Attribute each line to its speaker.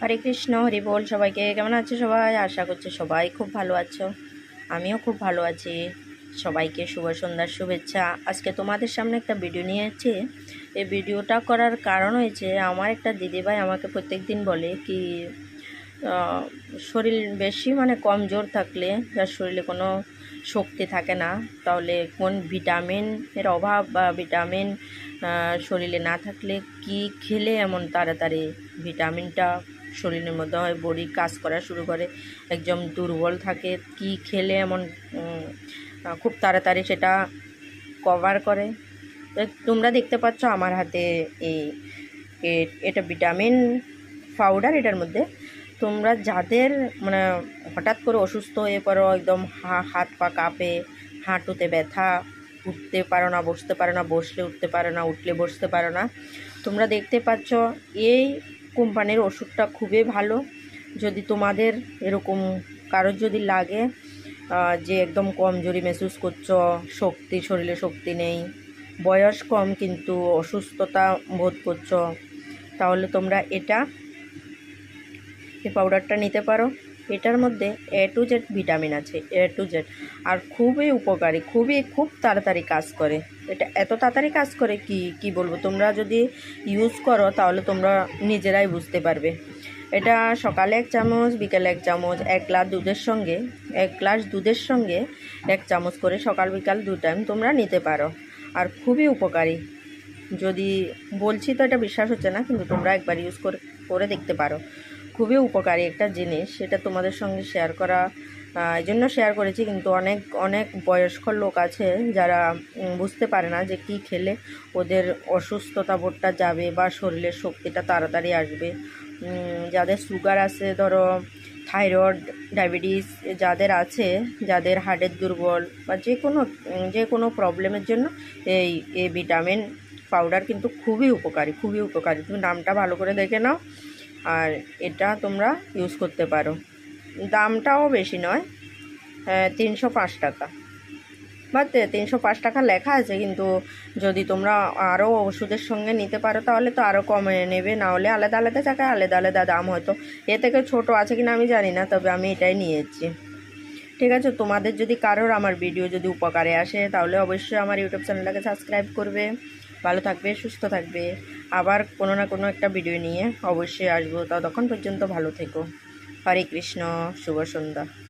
Speaker 1: হরে কৃষ্ণ, হরি বল। সবাইকে কেমন আছো সবাই? আশা করছি সবাই খুব ভালো আছো। আমিও খুব ভালো আছি। সবাইকে শুভ সন্ধ্যার শুভেচ্ছা। আজকে তোমাদের সামনে একটা ভিডিও নিয়ে এসেছি। এই ভিডিওটা করার কারণ হয়েছে, আমার একটা দিদিভাই আমাকে প্রত্যেক দিন বলে কি শরীর বেশি কমজোর থাকলে, যার শরীরে কোনো শক্তি থাকে না, তাহলে কোন ভিটামিনের অভাব বা ভিটামিন শরীরে না থাকলে কি খেলে এমন তাড়াতাড়ি ভিটামিনটা শরীরের মধ্যে হয়, বডি কাজ করা শুরু করে, একদম দুর্বল থাকে, কি খেলে এমন খুব তাড়াতাড়ি সেটা কভার করে। তোমরা দেখতে পাচ্ছ আমার হাতে এটা ভিটামিন পাউডার। এটার মধ্যে তোমরা যাদের হঠাৎ করে অসুস্থ হয়ে পড়ো, একদম হাত পা কাঁপে, হাঁটুতে ব্যথা, উঠতে পারো না, বসতে পারো না, বসলে উঠতে পারো না, উঠলে বসতে পারো না, তোমরা দেখতে পাচ্ছ এই কোম্পানির ওষুধটা খুবই ভালো। যদি তোমাদের এরকম কারোর যদি লাগে যে একদম কমজোরি মেহসুস করছো, শরীরে শক্তি নেই, বয়স কম কিন্তু অসুস্থতা বোধ করছো, তাহলে তোমরা এই পাউডারটা নিতে পারো। এটার মধ্যে A to Z ভিটামিন আছে, A to Z, আর খুবই উপকারী, খুব তাড়াতাড়ি কাজ করে। এটা এত তাড়াতাড়ি কাজ করে কি বলবো। তোমরা যদি ইউজ করো তাহলে তোমরা নিজেরাই বুঝতে পারবে। এটা সকালে 1 চামচ, বিকেলে 1 চামচ, 1 গ্লাস দুধের সঙ্গে 1 চামচ করে সকাল বিকাল 2 টাইম তোমরা নিতে পারো। আর খুবই উপকারী। যদি বলছি তো এটা বিশ্বাস হচ্ছে না, কিন্তু তোমরা একবার ইউজ করে দেখতে পারো। খুবই উপকারী একটা জিনিস। এটা তোমাদের সঙ্গে শেয়ার করা এই জন্য শেয়ার করেছি, কিন্তু অনেক বয়স্ক লোক আছে যারা বুঝতে পারে না যে কি খেলে ওদের অসুস্থতা বোধটা যাবে বা শরীরের শক্তিটা তাড়াতাড়ি আসবে। যাদের সুগার আছে, ধরো থাইরয়েড, ডায়াবেটিস যাদের আছে, যাদের হার্টের দুর্বল বা যে কোনো প্রবলেমের জন্য এই ভিটামিন পাউডার কিন্তু খুবই উপকারী। তুমি নামটা ভালো করে দেখে নাও, আর এটা তোমরা ইউজ করতে পারো। দামটাও বেশি নয়, 305 টাকা বা 305 টাকা লেখা আছে, কিন্তু যদি তোমরা আরও ওষুধের সঙ্গে নিতে পারো তাহলে তো আরও কমে নেবে, না হলে আলাদা আলাদা জায়গায় আলাদা আলাদা দাম। হয়তো এ থেকে ছোটো আছে কিনা আমি জানি না, তবে আমি এটাই নিয়েছি। ঠিক আছে, তোমাদের যদি কারোর আমার ভিডিও যদি উপকারে আসে তাহলে অবশ্যই আমার ইউটিউব চ্যানেলটাকে সাবস্ক্রাইব করবে। ভালো থাকবে, সুস্থ থাকবে। আবার কোনো না কোনো একটা ভিডিও নিয়ে অবশ্যই আসবো। ততক্ষণ পর্যন্ত ভালো থেকো। হরে কৃষ্ণ, শুভ সন্ধ্যা।